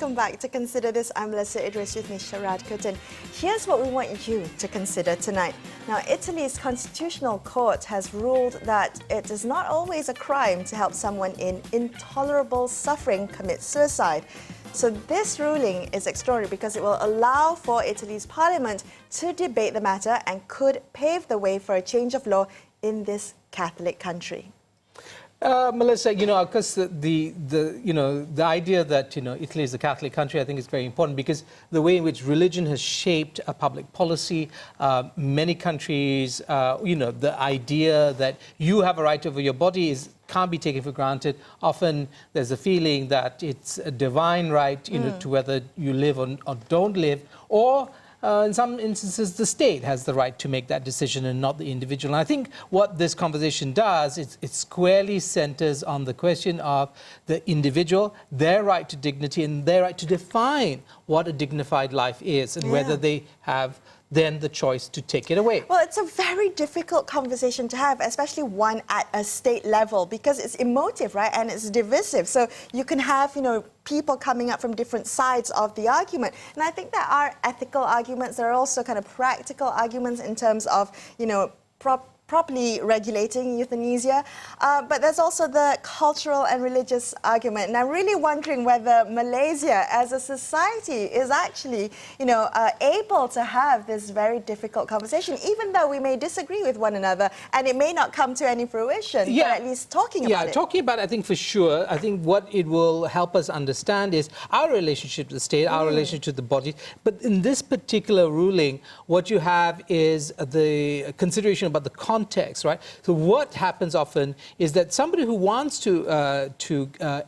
welcome back to Consider This. I'm Melisa, Idris, with me Sharaad, Kuttan. Here's what we want you to consider tonight. Now, Italy's constitutional court has ruled that it is not always a crime to help someone in intolerable suffering commit suicide. So this ruling is extraordinary because it will allow for Italy's parliament to debate the matter and could pave the way for a change of law in this Catholic country. Melisa, of course, the idea that Italy is a Catholic country, I think, is very important because the way in which religion has shaped a public policy, many countries, the idea that you have a right over your body can't be taken for granted. Often there's a feeling that it's a divine right, to whether you live or don't live, or in some instances, the state has the right to make that decision and not the individual. And I think what this conversation does, it squarely centers on the question of the individual, their right to dignity, and their right to define what a dignified life is, and whether they have then the choice to take it away. Well, it's a very difficult conversation to have, especially one at a state level, because it's emotive, right? And it's divisive. So you can have, people coming up from different sides of the argument. And I think there are ethical arguments. There are also kind of practical arguments in terms of, properly regulating euthanasia. But there's also the cultural and religious argument. And I'm really wondering whether Malaysia as a society is actually, able to have this very difficult conversation, even though we may disagree with one another and it may not come to any fruition, but at least talking about it. Yeah, talking about it, I think for sure. I think what it will help us understand is our relationship to the state, our relationship to the body. But in this particular ruling, what you have is the consideration about the context, right? So what happens often is that somebody who wants to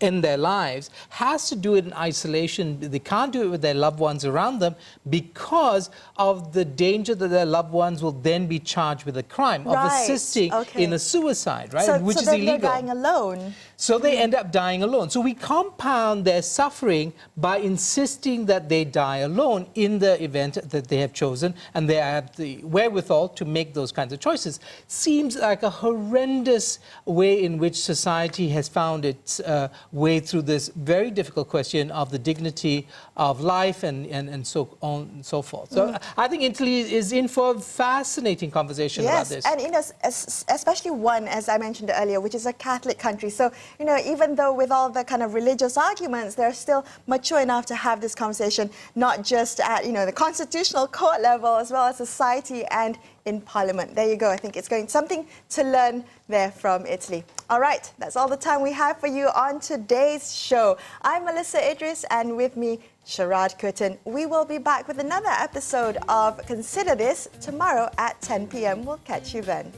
end their lives has to do it in isolation. They can't do it with their loved ones around them because of the danger that their loved ones will then be charged with a crime of assisting in a suicide, right? Which is illegal. They're dying alone. So they end up dying alone. So we compound their suffering by insisting that they die alone in the event that they have chosen, and they have the wherewithal to make those kinds of choices. Seems like a horrendous way in which society has found its way through this very difficult question of the dignity of life and so on and so forth. So I think Italy is in for a fascinating conversation about this. Yes, and especially one, as I mentioned earlier, which is a Catholic country. So, even though with all the kind of religious arguments, they're still mature enough to have this conversation, not just at, the constitutional court level, as well as society and in Parliament. There you go. I think it's something to learn there from Italy. All right, that's all the time we have for you on today's show. I'm Melisa Idris, and with me, Sharaad Kuttan. We will be back with another episode of Consider This tomorrow at 10 p.m. We'll catch you then.